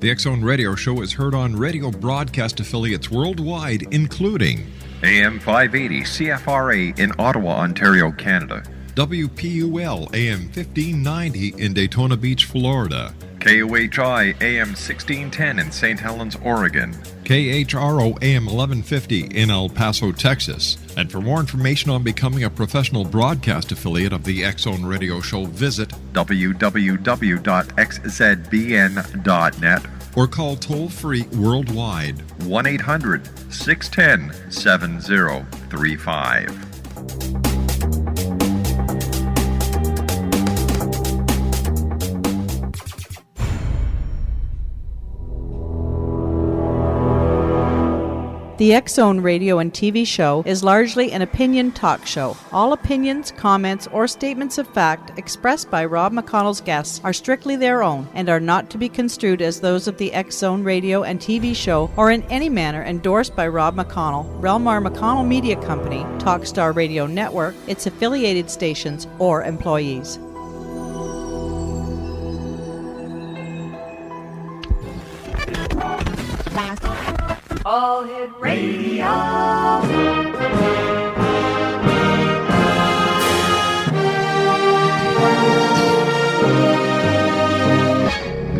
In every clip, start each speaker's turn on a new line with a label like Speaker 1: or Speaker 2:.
Speaker 1: The X Zone Radio Show is heard on radio broadcast affiliates worldwide, including AM 580 CFRA in Ottawa, Ontario, Canada. WPUL AM 1590 in Daytona Beach, Florida. KOHI AM 1610 in St. Helens, Oregon. KHRO AM 1150 in El Paso, Texas. And for more information on becoming a professional broadcast affiliate of the X Zone Radio Show, visit www.xzbn.net or call toll-free worldwide 1-800-610-7035.
Speaker 2: The X Zone radio and TV show is largely an opinion talk show. All opinions, comments, or statements of fact expressed by Rob McConnell's guests are strictly their own and are not to be construed as those of the X Zone radio and TV show or in any manner endorsed by Rob McConnell, Relmar McConnell Media Company, Talkstar Radio Network, its affiliated stations, or employees.
Speaker 3: All Hit Radio.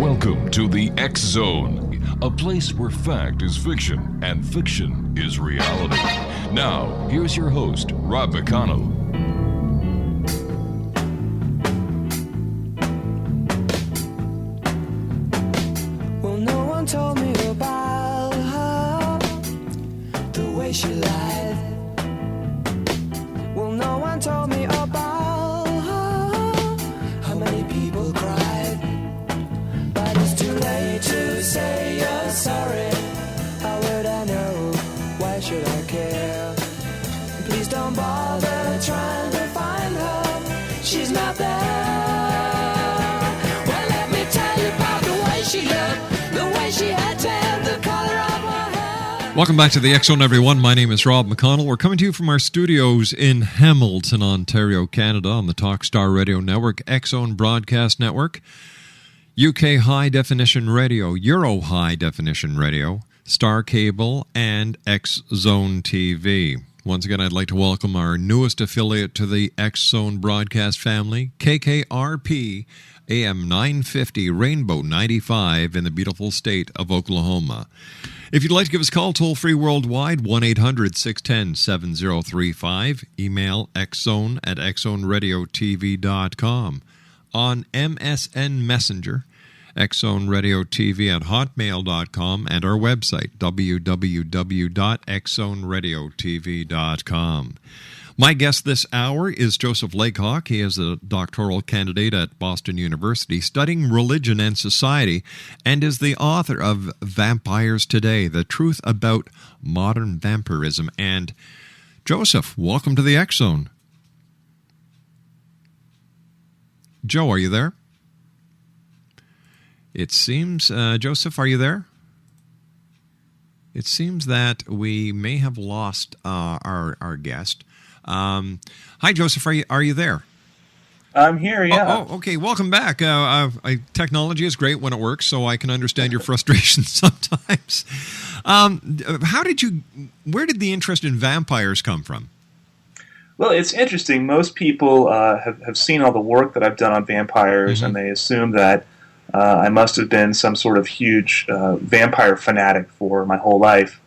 Speaker 4: Welcome to the X Zone, a place where fact is fiction and fiction is reality. Now, here's your host, Rob McConnell.
Speaker 5: Well, no one told me about she lied. Well, no one told me about how many people cried. But it's too late to say you're sorry. How would I know? Why should I care? Please don't bother trying to find her. She's not there. Well, let me tell you about the way she looked, the way she had tan, the color of her hair.
Speaker 1: Welcome back to the X Zone, everyone. My name is Rob McConnell. We're coming to you from our studios in Hamilton, Ontario, Canada, on the Talkstar Radio Network, X Zone Broadcast Network, UK High Definition Radio, Euro High Definition Radio, Star Cable, and X Zone TV. Once again, I'd like to welcome our newest affiliate to the X Zone broadcast family, KKRP, AM 950, Rainbow 95 in the beautiful state of Oklahoma. If you'd like to give us a call, toll-free worldwide, 1-800-610-7035. Email xzone@xzoneradiotv.com. On MSN Messenger, xzoneradiotv@hotmail.com, and our website, www.xzoneradiotv.com. My guest this hour is Joseph Laycock. He is a doctoral candidate at Boston University studying religion and society and is the author of Vampires Today, The Truth About Modern Vampirism. And Joseph, welcome to the X Zone. Joe, are you there? It seems, Joseph, are you there? It seems that we may have lost our guest. Hi, Joseph. Are you there?
Speaker 6: I'm here, yeah.
Speaker 1: Oh, okay. Welcome back. Technology is great when it works, so I can understand your frustration sometimes. Where did the interest in vampires come from?
Speaker 6: Well, it's interesting. Most people have seen all the work that I've done on vampires, and they assume that I must have been some sort of huge vampire fanatic for my whole life.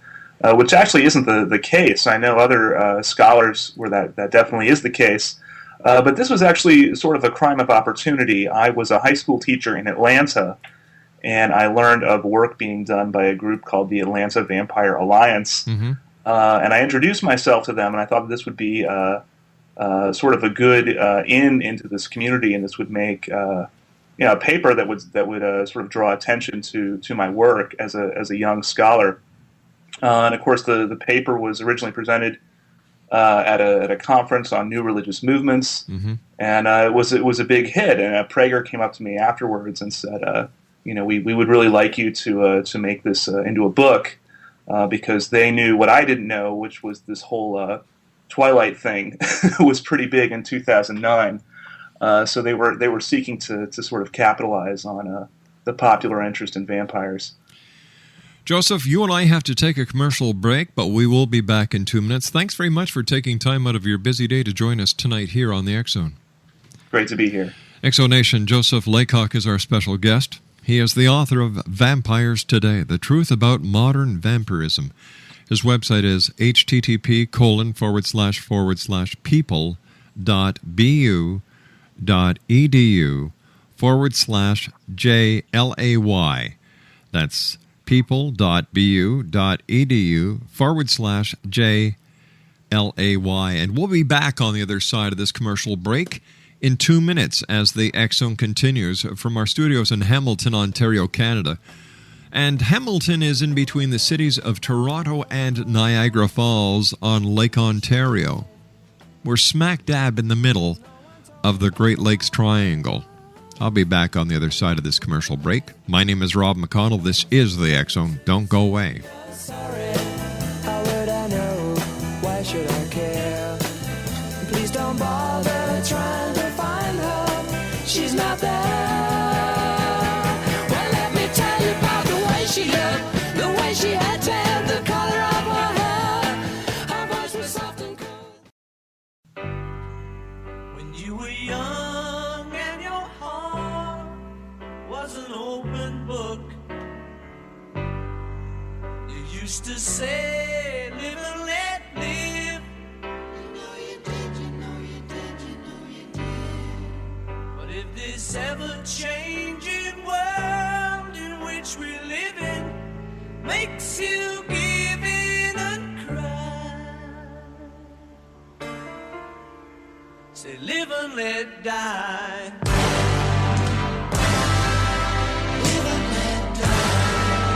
Speaker 6: Which actually isn't the case. I know other scholars where that definitely is the case. But this was actually sort of a crime of opportunity. I was a high school teacher in Atlanta, and I learned of work being done by a group called the Atlanta Vampire Alliance. And I introduced myself to them, and I thought this would be sort of a good into this community, and this would make a paper that would sort of draw attention to my work as a young scholar. And of course, the paper was originally presented at a conference on new religious movements, and it was a big hit. And Prager came up to me afterwards and said, we would really like you to make this into a book, because they knew what I didn't know, which was this whole Twilight thing was pretty big in 2009. So they were seeking to sort of capitalize on the popular interest in vampires.
Speaker 1: Joseph, you and I have to take a commercial break, but we will be back in 2 minutes. Thanks very much for taking time out of your busy day to join us tonight here on the X-Zone.
Speaker 6: Great to be here.
Speaker 1: Exonation, Joseph Laycock is our special guest. He is the author of Vampires Today, The Truth About Modern Vampirism. His website is http://people.bu.edu/JLAY. That's people.bu.edu/JLAY. And we'll be back on the other side of this commercial break in 2 minutes as the X-Zone continues from our studios in Hamilton, Ontario, Canada. And Hamilton is in between the cities of Toronto and Niagara Falls on Lake Ontario. We're smack dab in the middle of the Great Lakes Triangle. I'll be back on the other side of this commercial break. My name is Rob McConnell. This is the X-Zone. Don't go away.
Speaker 5: Sorry, how would I know? Why should I care? Please don't bother trying to find her. She's not there. Well, let me tell you about the way she looked, the way she had tan, the color of her hair. Her voice was soft and cool. When you were young and your heart was an open book, you used to say, live and let live. You know you did, you know you did, you know you did. But if this ever-changing world in which we live in makes you give in and cry, say live and let die. Live and let die.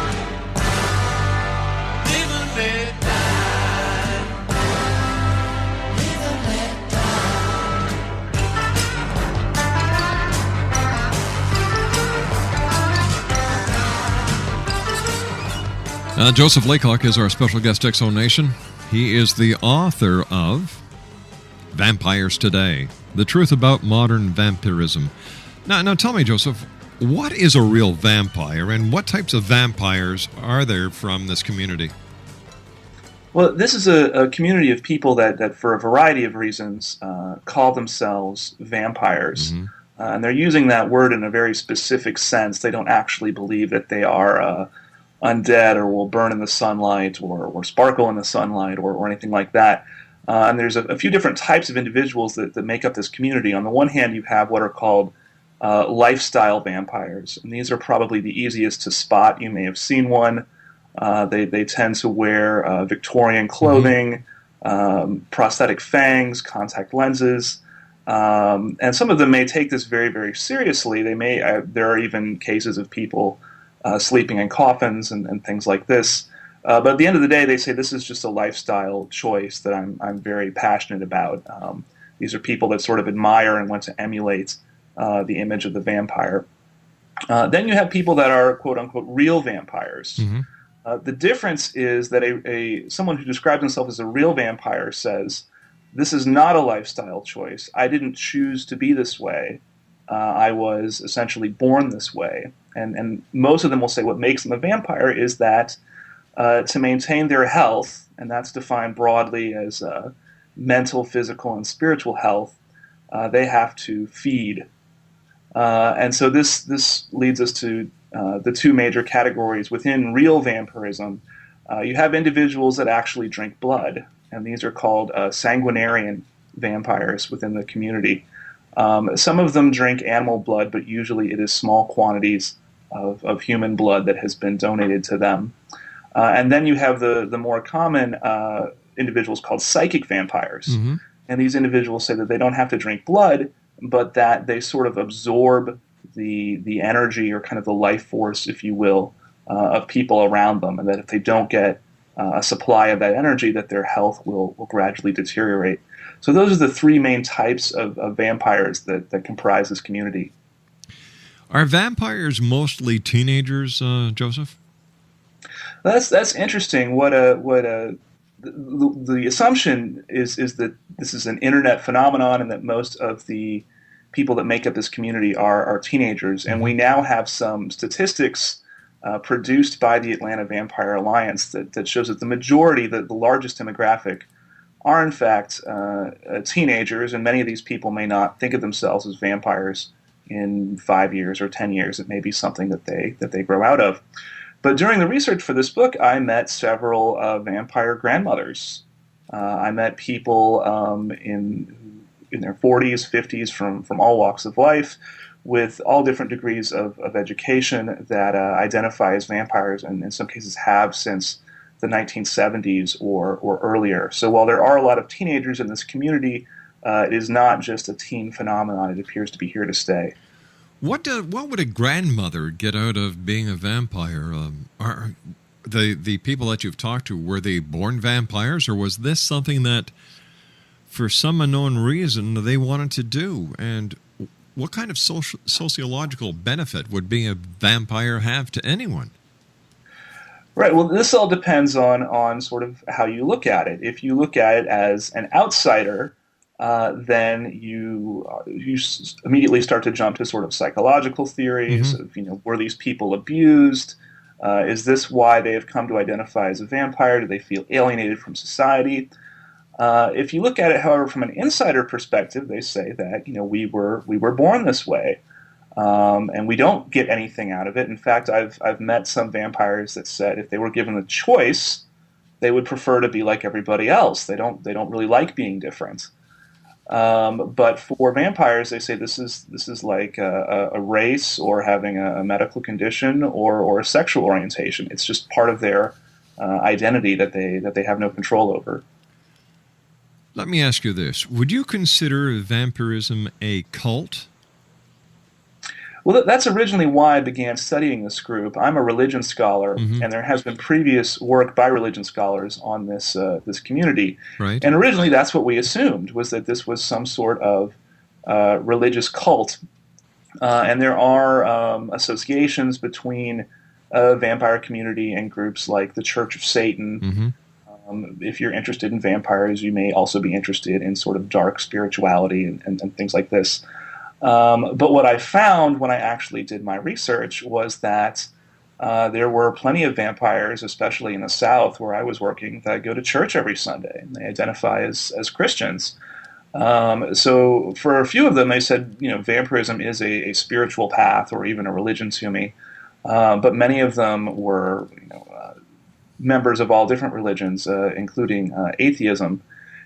Speaker 5: Live and let die. Live and let
Speaker 1: Joseph Laycock is our special guest, Exonation. He is the author of Vampires Today, The Truth About Modern Vampirism. Now tell me, Joseph, what is a real vampire, and what types of vampires are there from this community?
Speaker 6: Well, this is a community of people that for a variety of reasons, call themselves vampires.
Speaker 1: Mm-hmm.
Speaker 6: And they're using that word in a very specific sense. They don't actually believe that they are undead or will burn in the sunlight or sparkle in the sunlight or anything like that. And there's a few different types of individuals that make up this community. On the one hand, you have what are called lifestyle vampires. And these are probably the easiest to spot. You may have seen one. They tend to wear Victorian clothing, prosthetic fangs, contact lenses. And some of them may take this very, very seriously. There are even cases of people sleeping in coffins and things like this. But at the end of the day, they say this is just a lifestyle choice that I'm very passionate about. These are people that sort of admire and want to emulate the image of the vampire. Then you have people that are quote-unquote real vampires.
Speaker 1: Mm-hmm.
Speaker 6: The difference is that someone who describes himself as a real vampire says, this is not a lifestyle choice. I didn't choose to be this way. I was essentially born this way. And most of them will say what makes them a vampire is that to maintain their health, and that's defined broadly as mental, physical, and spiritual health, they have to feed. And so this leads us to the two major categories within real vampirism. You have individuals that actually drink blood, and these are called sanguinarian vampires within the community. Some of them drink animal blood, but usually it is small quantities of human blood that has been donated to them. And then you have the more common individuals called psychic vampires. Mm-hmm. And these individuals say that they don't have to drink blood, but that they sort of absorb the energy or kind of the life force, if you will, of people around them, and that if they don't get a supply of that energy, that their health will gradually deteriorate. So those are the three main types of vampires that comprise this community.
Speaker 1: Are vampires mostly teenagers, Joseph?
Speaker 6: That's interesting. The assumption is that this is an internet phenomenon, and that most of the people that make up this community are teenagers, and we now have some statistics produced by the Atlanta Vampire Alliance that shows that the majority, the largest demographic, are in fact teenagers, and many of these people may not think of themselves as vampires in 5 years or 10 years. It may be something that they grow out of. But during the research for this book, I met several vampire grandmothers. I met people in their 40s, 50s, from all walks of life, with all different degrees of education that identify as vampires, and in some cases have since the 1970s or earlier. So while there are a lot of teenagers in this community, it is not just a teen phenomenon. It appears to be here to stay.
Speaker 1: What would a grandmother get out of being a vampire? Are the people that you've talked to, were they born vampires, or was this something that, for some unknown reason, they wanted to do? And what kind of sociological benefit would being a vampire have to anyone?
Speaker 6: Right. Well, this all depends on sort of how you look at it. If you look at it as an outsider, then you immediately start to jump to sort of psychological theories of, were these people abused? Is this why they have come to identify as a vampire? Do they feel alienated from society? If you look at it, however, from an insider perspective, they say that we were born this way. And we don't get anything out of it. In fact, I've met some vampires that said if they were given the choice, they would prefer to be like everybody else. They don't really like being different. But for vampires, they say this is like a race or having a medical condition or a sexual orientation. It's just part of their identity that they have no control over.
Speaker 1: Let me ask you this: would you consider vampirism a cult?
Speaker 6: Well, that's originally why I began studying this group. I'm a religion scholar, and there has been previous work by religion scholars on this community.
Speaker 1: Right.
Speaker 6: And originally, that's what we assumed, was that this was some sort of religious cult. And there are associations between a vampire community and groups like the Church of Satan. If you're interested in vampires, you may also be interested in sort of dark spirituality and things like this. But what I found when I actually did my research was that there were plenty of vampires, especially in the South where I was working, that go to church every Sunday, and they identify as Christians. So for a few of them, they said, vampirism is a spiritual path or even a religion to me. But many of them were, members of all different religions, including atheism.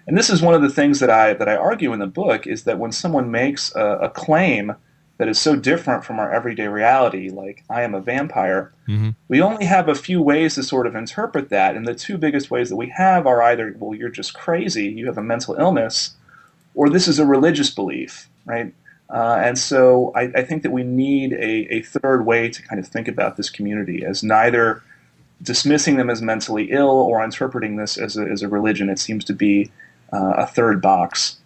Speaker 6: And this is one of the things that I argue in the book, is that when someone makes a claim that is so different from our everyday reality, like I am a vampire, we only have a few ways to sort of interpret that. And the two biggest ways that we have are either, well, you're just crazy, you have a mental illness, or this is a religious belief, right? And so I think that we need a third way to kind of think about this community, as neither dismissing them as mentally ill or interpreting this as a religion. It seems to be a third box.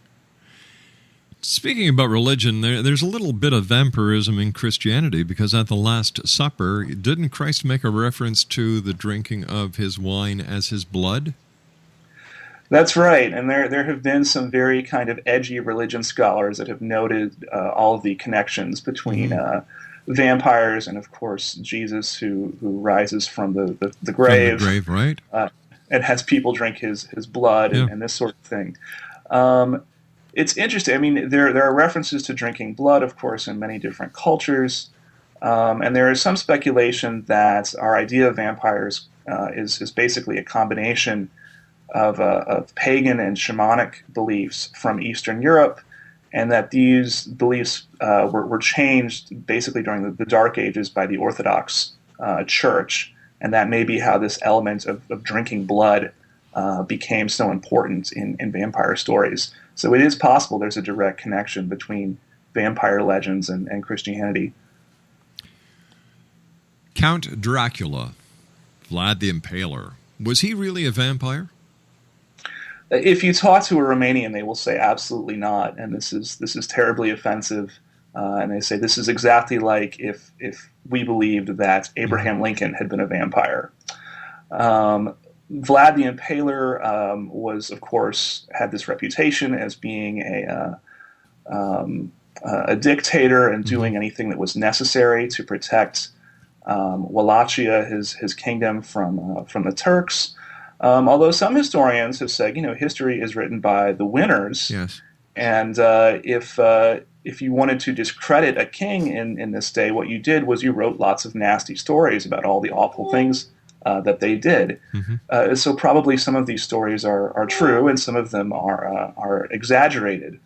Speaker 1: Speaking about religion, there's a little bit of vampirism in Christianity, because at the Last Supper, didn't Christ make a reference to the drinking of his wine as his blood?
Speaker 6: That's right, and there have been some very kind of edgy religion scholars that have noted all of the connections between vampires and, of course, Jesus, who rises from the grave. From the grave,
Speaker 1: right.
Speaker 6: And has people drink his blood and this sort of thing. It's interesting. I mean, there are references to drinking blood, of course, in many different cultures. And there is some speculation that our idea of vampires is basically a combination of pagan and shamanic beliefs from Eastern Europe, and that these beliefs were changed basically during the Dark Ages by the Orthodox Church. And that may be how this element of drinking blood became so important in vampire stories. So it is possible there's a direct connection between vampire legends and Christianity.
Speaker 1: Count Dracula, Vlad the Impaler, was he really a vampire?
Speaker 6: If you talk to a Romanian, they will say absolutely not, and this is terribly offensive. And they say this is exactly like if we believed that Abraham Lincoln had been a vampire. Vlad the Impaler was, of course, had this reputation as being a a dictator and doing anything that was necessary to protect Wallachia, his kingdom, from the Turks. Although some historians have said, history is written by the winners.
Speaker 1: Yes.
Speaker 6: And if you wanted to discredit a king in this day, what you did was you wrote lots of nasty stories about all the awful things that they did. So probably some of these stories are true, and some of them are exaggerated.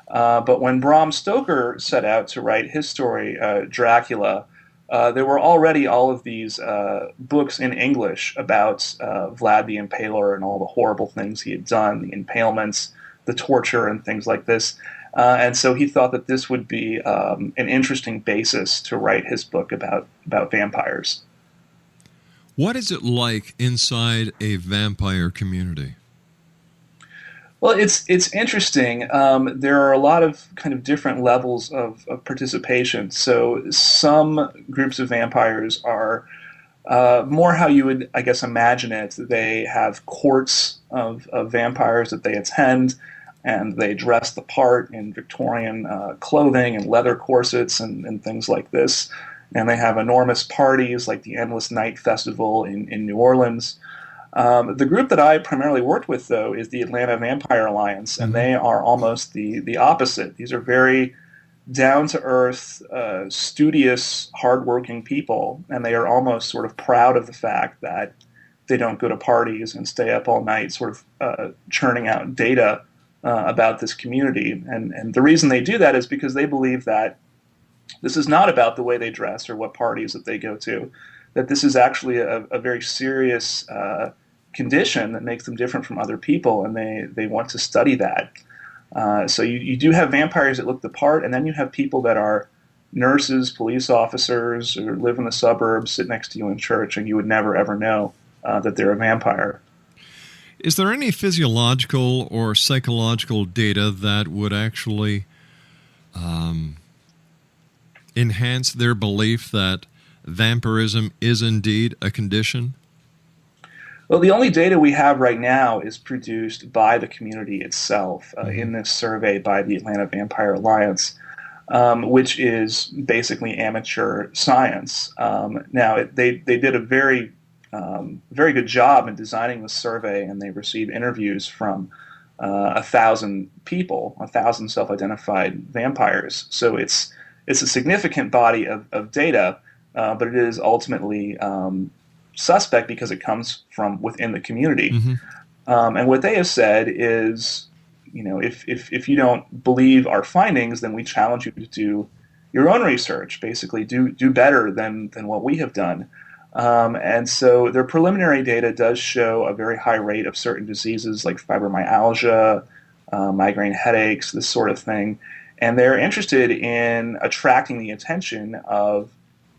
Speaker 6: But when Bram Stoker set out to write his story, Dracula, there were already all of these books in English about Vlad the Impaler and all the horrible things he had done, the impalements, the torture, and things like this. And so he thought that this would be an interesting basis to write his book about vampires.
Speaker 1: What is it like inside a vampire community?
Speaker 6: Well, it's interesting. There are a lot of kind of different levels of participation. So some groups of vampires are more how you would, I guess, imagine it. They have courts of vampires that they attend, and they dress the part in Victorian clothing and leather corsets and things like this. And they have enormous parties like the Endless Night Festival in New Orleans. The group that I primarily worked with, though, is the Atlanta Vampire Alliance, and they are almost the opposite. These are very down-to-earth, studious, hardworking people, and they are almost sort of proud of the fact that they don't go to parties and stay up all night sort of churning out data about this community. And the reason they do that is because they believe that this is not about the way they dress or what parties that they go to, that this is actually a very serious condition that makes them different from other people, and they want to study that. So you do have vampires that look the part, and then you have people that are nurses, police officers, or live in the suburbs, sit next to you in church, and you would never, ever know that they're a vampire.
Speaker 1: Is there any physiological or psychological data that would actually enhance their belief that vampirism is indeed a condition?
Speaker 6: Well, the only data we have right now is produced by the community itself in this survey by the Atlanta Vampire Alliance, which is basically amateur science. Now, they did a very good job in designing the survey, and they received interviews from 1,000 people, 1,000 self-identified vampires. So it's a significant body of data, but it is ultimately suspect because it comes from within the community. And what they have said is, if you don't believe our findings, then we challenge you to do your own research, basically do better than what we have done. And so their preliminary data does show a very high rate of certain diseases like fibromyalgia, migraine headaches, this sort of thing. And they're interested in attracting the attention of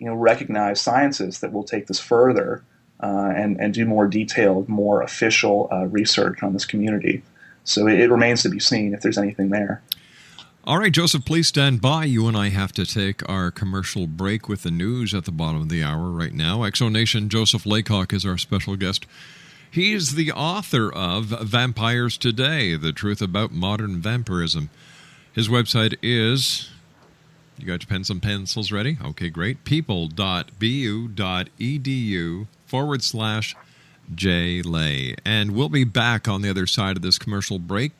Speaker 6: recognized scientists that will take this further and do more detailed, more official research on this community. So it remains to be seen if there's anything there.
Speaker 1: All right, Joseph, please stand by. You and I have to take our commercial break with the news at the bottom of the hour right now. Exonation Joseph Laycock is our special guest. He's the author of Vampires Today, The Truth About Modern Vampirism. His website is... You got your pens and pencils ready? Okay, great. people.bu.edu/JLay. And we'll be back on the other side of this commercial break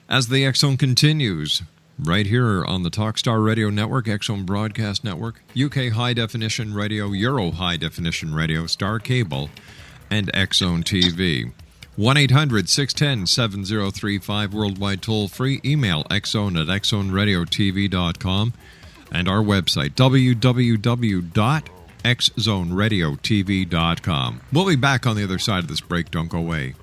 Speaker 1: as the X Zone continues right here on the Talkstar Radio Network, X Zone Broadcast Network, UK High Definition Radio, Euro High Definition Radio, Star Cable, and X Zone TV. 1-800-610-7035, worldwide toll-free. Email xzone@xzoneradiotv.com. And our website, www.xzoneradiotv.com. We'll be back on the other side of this break. Don't go away.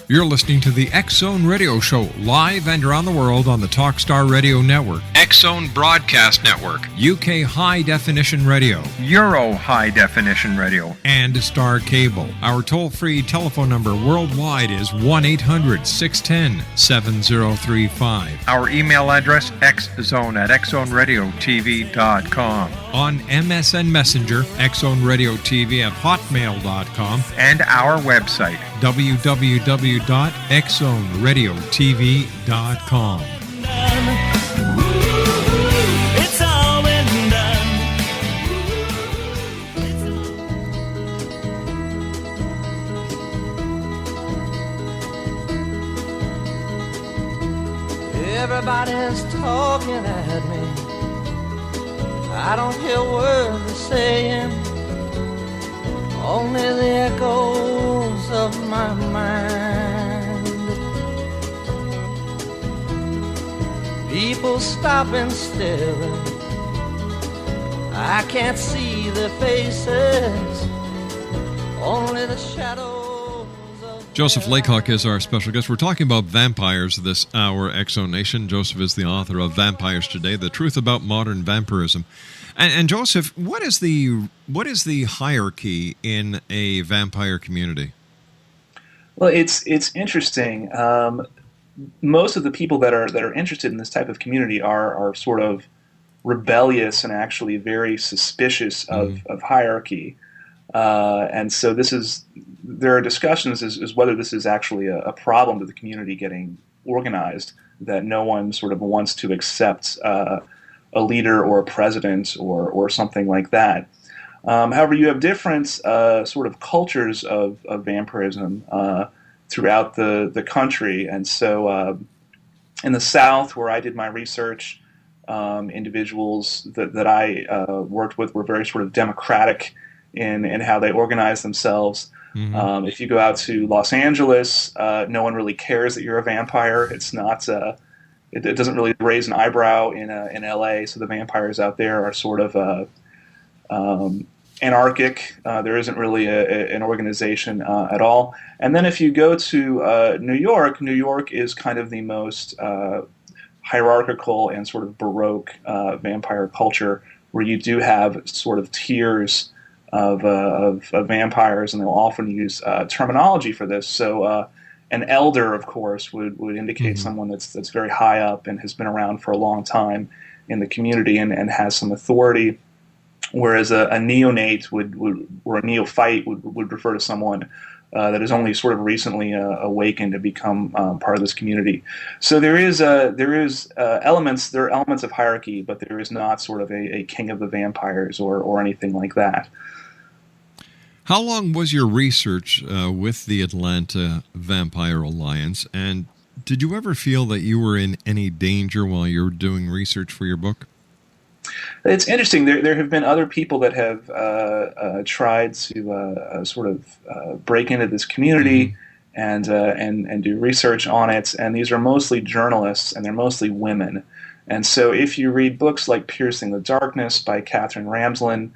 Speaker 1: You're listening to the X Zone Radio Show, live and around the world on the Talkstar Radio Network, X Zone Broadcast Network, UK High Definition Radio, Euro High Definition Radio, and Star Cable. Our toll-free telephone number worldwide is 1-800-610-7035. Our email address, xzone@xzoneradiotv.com. on MSN Messenger, X-Zone Radio TV at hotmail.com,
Speaker 7: and our website,
Speaker 1: www.xzoneradiotv.com.
Speaker 5: It's all been done. Everybody's talking at me. I don't hear words they're saying, only the echoes of my mind. People stop and staring. I can't see their faces, only the shadows.
Speaker 1: Joseph Laycock is our special guest. We're talking about vampires this hour, X-Zone Nation. Joseph is the author of Vampires Today, The Truth About Modern Vampirism. And Joseph, what is the hierarchy in a vampire community?
Speaker 6: Well, it's interesting. Most of the people that are interested in this type of community are sort of rebellious and actually very suspicious of hierarchy. And so there are discussions as whether this is actually a problem to the community getting organized, that no one sort of wants to accept a leader or a president or something like that. However, you have different sort of cultures of vampirism throughout the country. And so in the South, where I did my research, individuals that I worked with were very sort of democratic in how they organize themselves. If you go out to Los Angeles, no one really cares that you're a vampire. It's not. It doesn't really raise an eyebrow in LA. So the vampires out there are sort of anarchic. There isn't really an organization at all. And then if you go to New York is kind of the most hierarchical and sort of Baroque vampire culture, where you do have sort of tiers of vampires, and they'll often use terminology for this. So an elder, of course, would indicate someone that's very high up and has been around for a long time in the community and has some authority, whereas a neonate or a neophyte would refer to someone that is only sort of recently awakened to become part of this community. So there are elements of hierarchy, but there is not sort of a king of the vampires or anything like that.
Speaker 1: How long was your research with the Atlanta Vampire Alliance, and did you ever feel that you were in any danger while you were doing research for your book?
Speaker 6: It's interesting. There have been other people that have tried to sort of break into this community and do research on it, and these are mostly journalists, and they're mostly women. And so if you read books like Piercing the Darkness by Catherine Ramsland,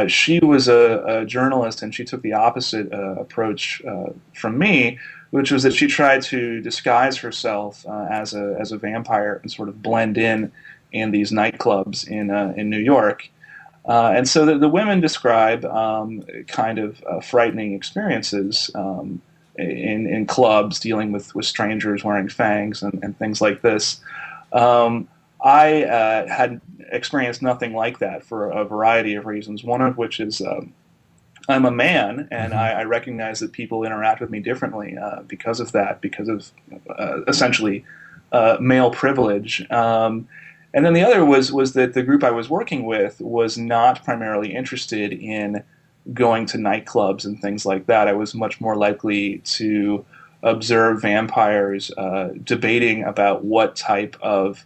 Speaker 6: she was a journalist, and she took the opposite approach from me, which was that she tried to disguise herself as a vampire and sort of blend in these nightclubs in New York. And so the women describe kind of frightening experiences in clubs, dealing with strangers wearing fangs and things like this. I had experienced nothing like that for a variety of reasons, one of which is I'm a man, and I recognize that people interact with me differently because of that, because of essentially male privilege. And then the other was that the group I was working with was not primarily interested in going to nightclubs and things like that. I was much more likely to observe vampires debating about what type of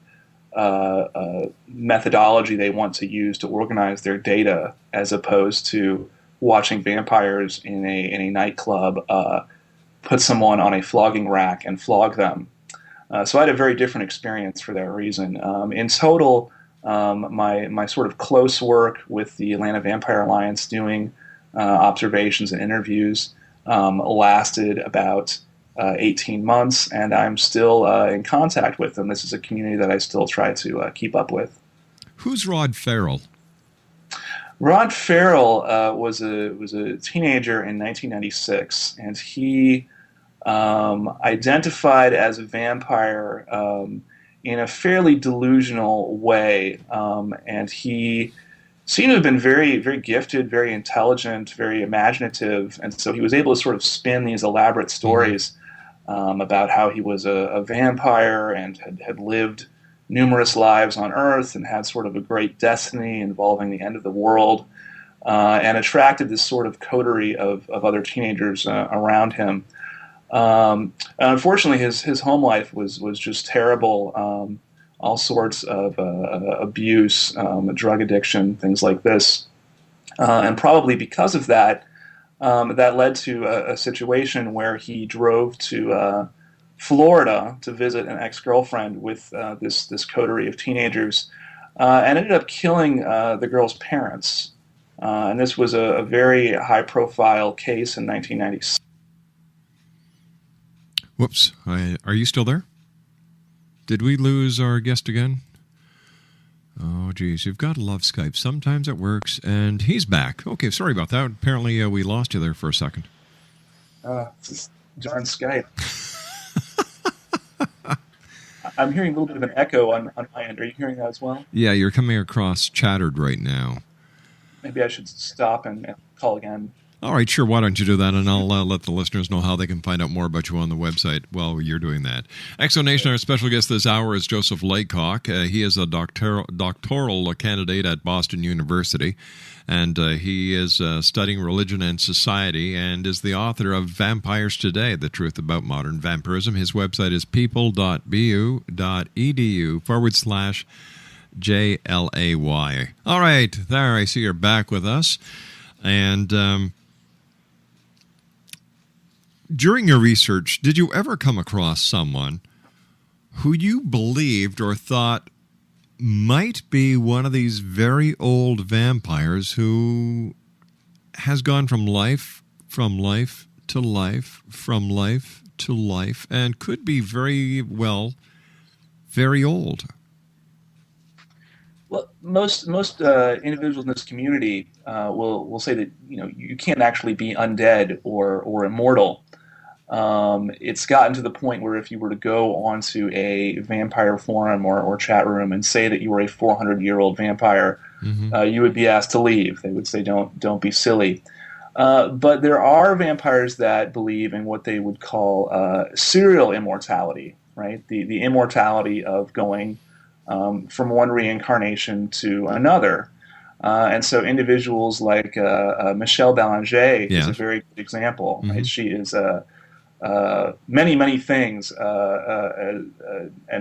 Speaker 6: methodology they want to use to organize their data, as opposed to watching vampires in a nightclub put someone on a flogging rack and flog them. So I had a very different experience for that reason. In total, my sort of close work with the Atlanta Vampire Alliance, doing observations and interviews, lasted about 18 months, and I'm still in contact with them. This is a community that I still try to keep up with.
Speaker 1: Who's Rod Farrell?
Speaker 6: Rod Farrell was a teenager in 1996, and he identified as a vampire in a fairly delusional way, and he seemed to have been very, very gifted, very intelligent, very imaginative, and so he was able to sort of spin these elaborate stories about how he was a vampire and had lived numerous lives on Earth and had sort of a great destiny involving the end of the world, and attracted this sort of coterie of other teenagers around him. Unfortunately, his home life was just terrible. All sorts of abuse, drug addiction, things like this. And probably because of that, that led to a situation where he drove to Florida to visit an ex-girlfriend with this coterie of teenagers, and ended up killing the girl's parents. And this was a very high-profile case in 1996.
Speaker 1: Whoops. Are you still there? Did we lose our guest again? Oh, geez. You've got to love Skype. Sometimes it works, and he's back. Okay, sorry about that. Apparently, we lost you there for a second.
Speaker 6: This darn Skype. I'm hearing a little bit of an echo on my end. Are you hearing that as well?
Speaker 1: Yeah, you're coming across chattered right now.
Speaker 6: Maybe I should stop and call again.
Speaker 1: All right, sure. Why don't you do that, and I'll let the listeners know how they can find out more about you on the website while you're doing that. Exonation, our special guest this hour is Joseph Laycock. He is a doctoral candidate at Boston University, and he is studying religion and society and is the author of Vampires Today, The Truth About Modern Vampirism. His website is people.bu.edu/JLAY. All right, there, I see you're back with us. And during your research, did you ever come across someone who you believed or thought might be one of these very old vampires who has gone from life to life, from life to life, and could be very old?
Speaker 6: Well, most individuals in this community will say that you can't actually be undead or immortal. It's gotten to the point where if you were to go onto a vampire forum or chat room and say that you were a 400-year-old vampire, you would be asked to leave. They would say, "Don't be silly." But there are vampires that believe in what they would call serial immortality, right? The immortality of going from one reincarnation to another. And so individuals like Michelle Belanger is a very good example. Right? She is many, many things, an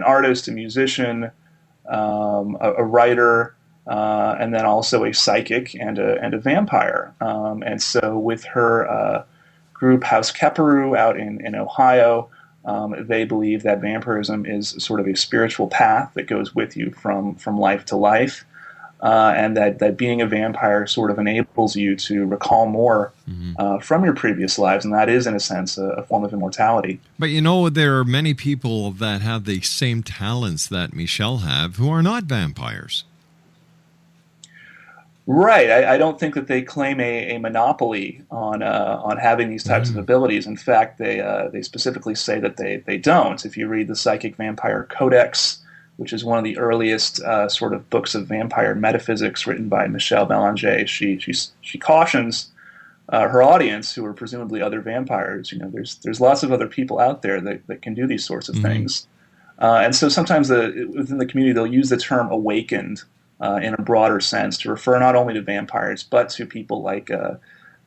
Speaker 6: artist, a musician, a writer, and then also a psychic and a vampire. And so with her group House Keperu out in Ohio, they believe that vampirism is sort of a spiritual path that goes with you from life to life, and that being a vampire sort of enables you to recall more from your previous lives, and that is, in a sense, a form of immortality.
Speaker 1: But there are many people that have the same talents that Michelle have who are not vampires.
Speaker 6: Right. I don't think that they claim a monopoly on having these types of abilities. In fact, they specifically say that they don't. If you read the Psychic Vampire Codex, which is one of the earliest sort of books of vampire metaphysics written by Michelle Belanger, she cautions her audience, who are presumably other vampires. There's lots of other people out there that can do these sorts of things, and so sometimes within the community they'll use the term awakened in a broader sense to refer not only to vampires but to people like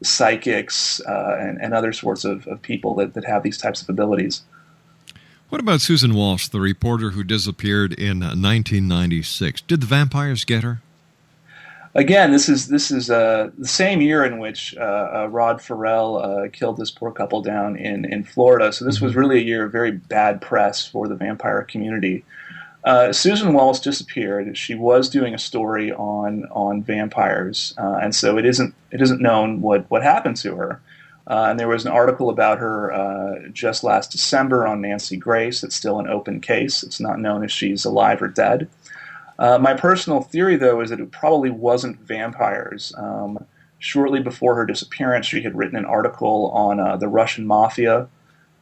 Speaker 6: psychics and other sorts of people that have these types of abilities.
Speaker 1: What about Susan Walsh, the reporter who disappeared in 1996? Did the vampires get her?
Speaker 6: Again, this is the same year in which Rod Farrell killed this poor couple down in Florida. So this was really a year of very bad press for the vampire community. Susan Walsh disappeared. She was doing a story on vampires, and so it isn't known what happened to her. And there was an article about her just last December on Nancy Grace. It's still an open case. It's not known if she's alive or dead. My personal theory, though, is that it probably wasn't vampires. Shortly before her disappearance, she had written an article on the Russian mafia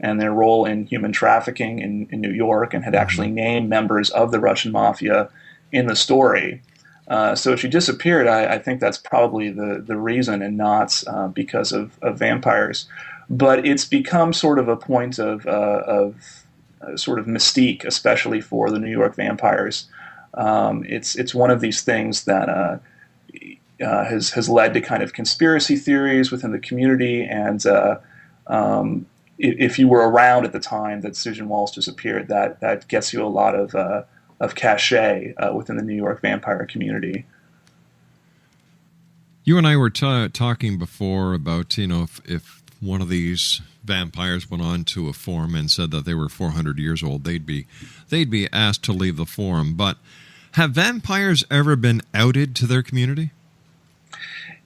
Speaker 6: and their role in human trafficking in New York, and had actually named members of the Russian mafia in the story. So she disappeared. I think that's probably the reason, and not because of vampires. But it's become sort of a point of sort of mystique, especially for the New York vampires. It's one of these things that has led to kind of conspiracy theories within the community. And if you were around at the time that Susan Walsh disappeared, that gets you a lot of cachet within the New York vampire community.
Speaker 1: You and I were talking before about, if one of these vampires went on to a forum and said that they were 400 years old, they'd be asked to leave the forum. But have vampires ever been outed to their community?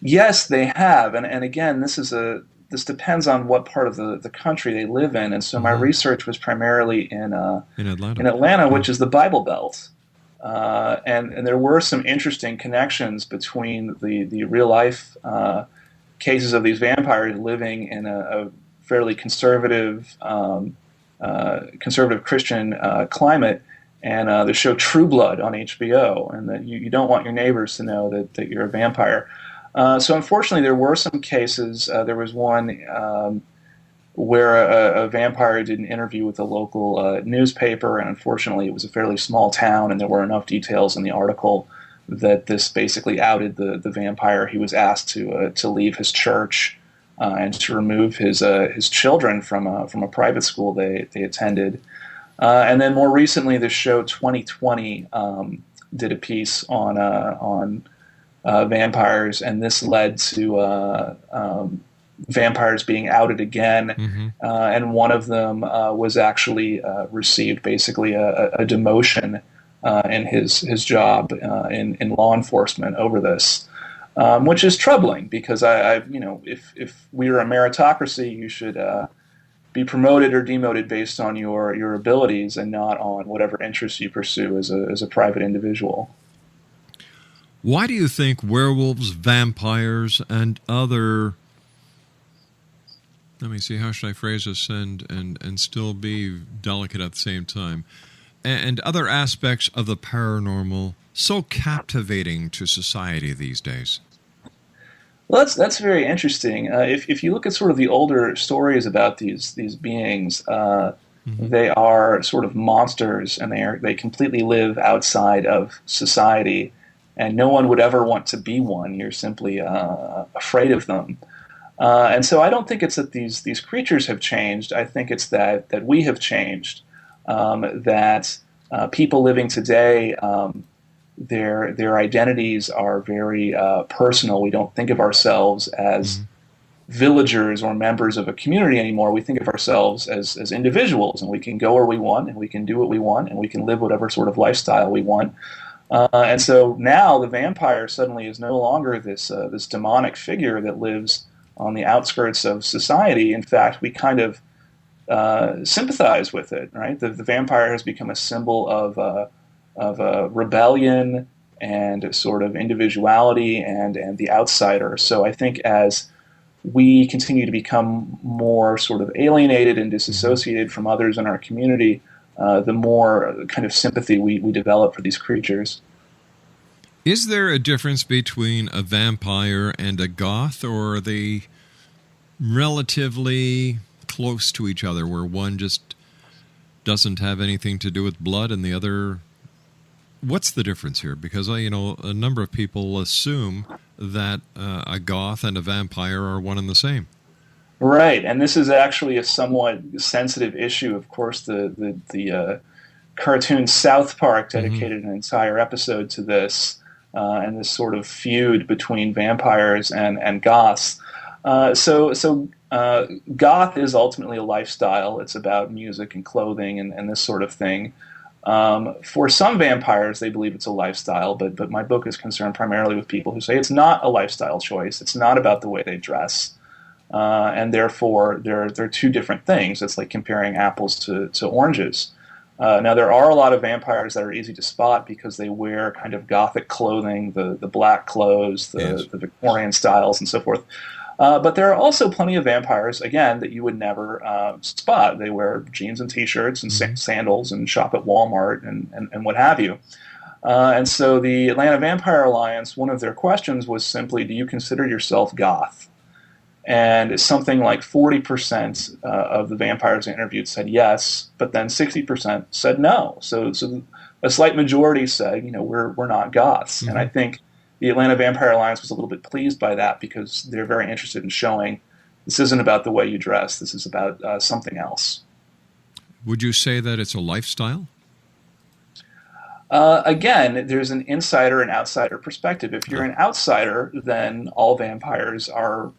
Speaker 6: Yes, they have. And again, this depends on what part of the country they live in. And so my research was primarily in Atlanta, which is the Bible Belt. And there were some interesting connections between the real life cases of these vampires living in a fairly conservative Christian climate, and the show True Blood on HBO, and that you don't want your neighbors to know that you're a vampire. So unfortunately, there were some cases. There was one where a vampire did an interview with a local newspaper, and unfortunately it was a fairly small town, and there were enough details in the article that this basically outed the vampire. He was asked to leave his church and to remove his children from a private school they attended. And then more recently, the show 2020 did a piece on vampires, and this led to vampires being outed again, and one of them was actually received basically a demotion in his job in law enforcement over this, which is troubling, because if we are a meritocracy, you should be promoted or demoted based on your abilities and not on whatever interests you pursue as a private individual.
Speaker 1: Why do you think werewolves, vampires, and other, let me see, how should I phrase this and still be delicate at the same time, and other aspects of the paranormal so captivating to society these days?
Speaker 6: Well, that's very interesting. If you look at sort of the older stories about these beings, they are sort of monsters, and they completely live outside of society. And no one would ever want to be one. You're simply afraid of them. And so I don't think it's that these creatures have changed. I think it's that we have changed. That people living today, their identities are very personal. We don't think of ourselves as villagers or members of a community anymore. We think of ourselves as individuals, and we can go where we want, and we can do what we want, and we can live whatever sort of lifestyle we want. And so now the vampire suddenly is no longer this demonic figure that lives on the outskirts of society. In fact, we kind of sympathize with it, right? The vampire has become a symbol of rebellion and sort of individuality and the outsider. So I think as we continue to become more sort of alienated and disassociated from others in our community, the more kind of sympathy we develop for these creatures.
Speaker 1: Is there a difference between a vampire and a goth, or are they relatively close to each other, where one just doesn't have anything to do with blood and the other... What's the difference here? Because, a number of people assume that a goth and a vampire are one and the same.
Speaker 6: Right, and this is actually a somewhat sensitive issue. Of course, the cartoon South Park dedicated an entire episode to this, and this sort of feud between vampires and goths. So goth is ultimately a lifestyle. It's about music and clothing and this sort of thing. For some vampires, they believe it's a lifestyle, but my book is concerned primarily with people who say it's not a lifestyle choice. It's not about the way they dress. And therefore, they're two different things. It's like comparing apples to oranges. Now, there are a lot of vampires that are easy to spot because they wear kind of gothic clothing, the black clothes, the Victorian styles, and so forth. But there are also plenty of vampires, again, that you would never spot. They wear jeans and T-shirts and sandals and shop at Walmart and what have you. And so the Atlanta Vampire Alliance, one of their questions was simply, do you consider yourself goth? And something like 40% of the vampires interviewed said yes, but then 60% said no. So a slight majority said, we're not goths. Mm-hmm. And I think the Atlanta Vampire Alliance was a little bit pleased by that because they're very interested in showing this isn't about the way you dress. This is about something else.
Speaker 1: Would you say that it's a lifestyle?
Speaker 6: Again, there's an insider and outsider perspective. If you're an outsider, then all vampires are,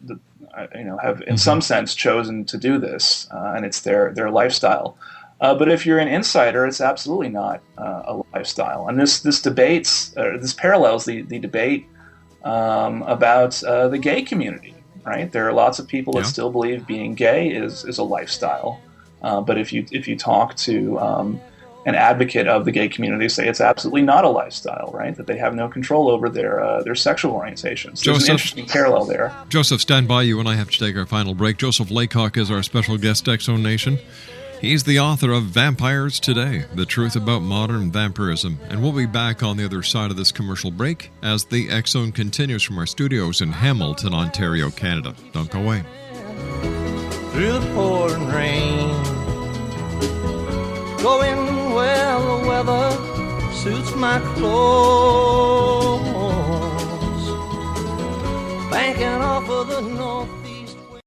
Speaker 6: have in some sense chosen to do this, and it's their lifestyle. But if you're an insider, it's absolutely not a lifestyle. And this parallels the debate about the gay community. Right? There are lots of people that still believe being gay is a lifestyle. But if you talk to an advocate of the gay community, say it's absolutely not a lifestyle, right? That they have no control over their sexual orientations. There's an interesting parallel there.
Speaker 1: Joseph, stand by. You and I have to take our final break. Joseph Laycock is our special guest, X-Zone Nation. He's the author of Vampires Today, The Truth About Modern Vampirism. And we'll be back on the other side of this commercial break as the X-Zone continues from our studios in Hamilton, Ontario, Canada. Don't go away.
Speaker 5: Through the pouring rain, going where the weather suits my clothes, banking off of the northeast wind.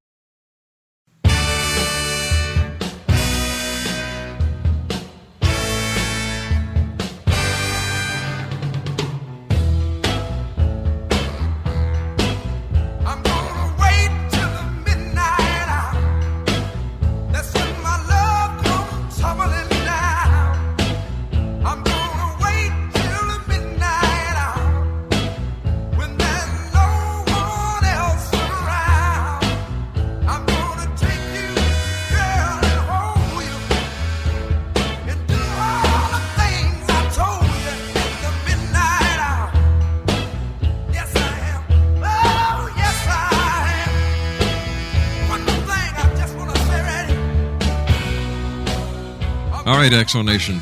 Speaker 7: I'm gonna wait till the midnight hour. That's when my love comes tumbling down. I'm gonna wait till the midnight hour, when there's no one else around. I'm gonna take you, girl, and hold you, and do all the things I told you in the midnight hour. Yes, I am. Oh, yes, I am. One more thing I just want to say right here.
Speaker 1: All right, X-Zone Nation.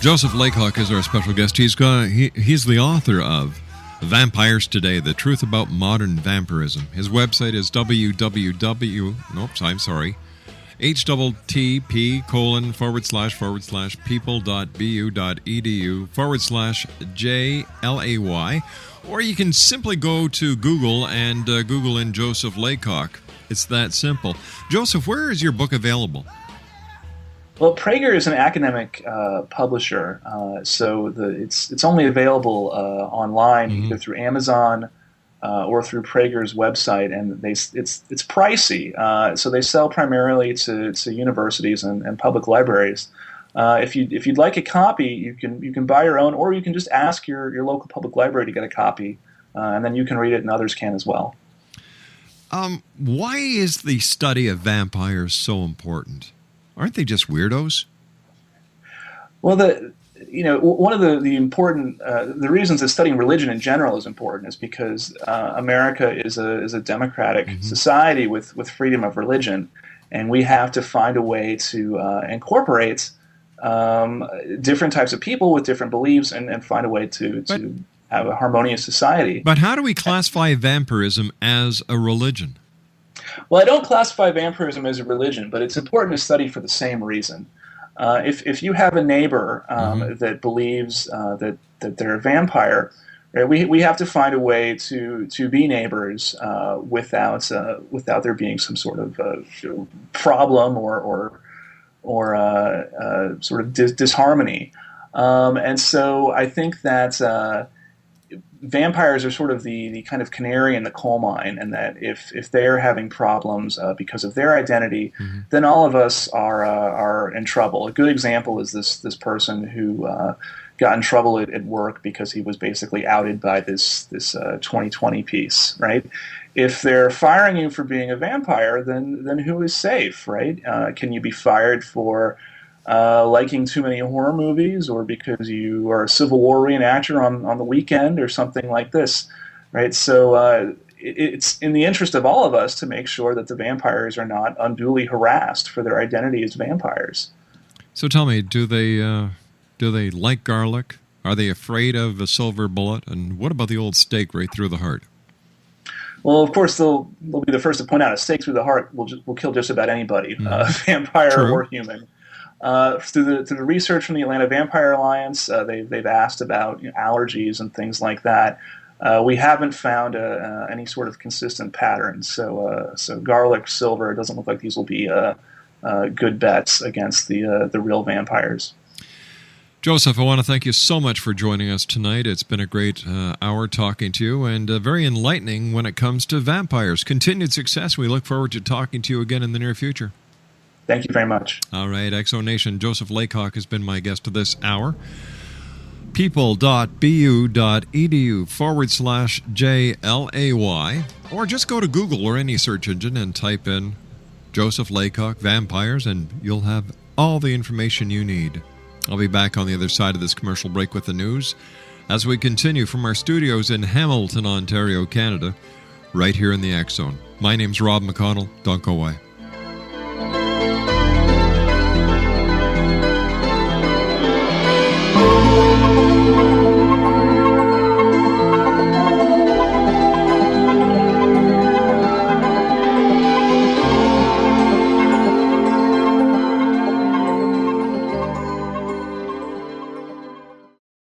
Speaker 1: Joseph Laycock is our special guest. He's the author of Vampires Today, The Truth About Modern Vampirism. His website is http://people.bu.edu/JLAY, or you can simply go to Google and Google in Joseph Laycock. It's that simple. Joseph, where is your book available?
Speaker 6: Well, Prager is an academic publisher, so it's only available online, either through Amazon or through Prager's website, and it's pricey. So they sell primarily to universities and public libraries. If you'd like a copy, you can buy your own, or you can just ask your local public library to get a copy, and then you can read it, and others can as well.
Speaker 1: Why is the study of vampires so important? Aren't they just weirdos?
Speaker 6: Well, one of the important the reasons that studying religion in general is important is because America is a democratic society with freedom of religion, and we have to find a way to incorporate different types of people with different beliefs and find a way to have a harmonious society.
Speaker 1: But how do we classify vampirism as a religion?
Speaker 6: Well, I don't classify vampirism as a religion, but it's important to study for the same reason. If you have a neighbor that believes that they're a vampire, right, we have to find a way to be neighbors without there being some sort of problem or sort of disharmony. And so I think that vampires are sort of the kind of canary in the coal mine, and that if they're having problems because of their identity, then all of us are in trouble. A good example is this person who got in trouble at work because he was basically outed by this 2020 piece, right? If they're firing you for being a vampire, then who is safe, right? Can you be fired for liking too many horror movies, or because you are a Civil War reenactor on the weekend, or something like this, right? So it's in the interest of all of us to make sure that the vampires are not unduly harassed for their identity as vampires.
Speaker 1: So tell me, do they like garlic? Are they afraid of a silver bullet? And what about the old stake right through the heart?
Speaker 6: Well, of course, they'll be the first to point out a stake through the heart will kill just about anybody, vampire
Speaker 1: True.
Speaker 6: or human. Through the research from the Atlanta Vampire Alliance, they've asked about allergies and things like that. We haven't found any sort of consistent pattern. So garlic, silver, it doesn't look like these will be good bets against the real vampires.
Speaker 1: Joseph, I want to thank you so much for joining us tonight. It's been a great hour talking to you, and very enlightening when it comes to vampires. Continued success. We look forward to talking to you again in the near future.
Speaker 6: Thank you very much.
Speaker 1: All right, Exo Nation, Joseph Laycock has been my guest this hour. people.bu.edu/JLAY, or just go to Google or any search engine and type in Joseph Laycock Vampires, and you'll have all the information you need. I'll be back on the other side of this commercial break with the news as we continue from our studios in Hamilton, Ontario, Canada, right here in the X Zone. My name's Rob McConnell. Don't go away.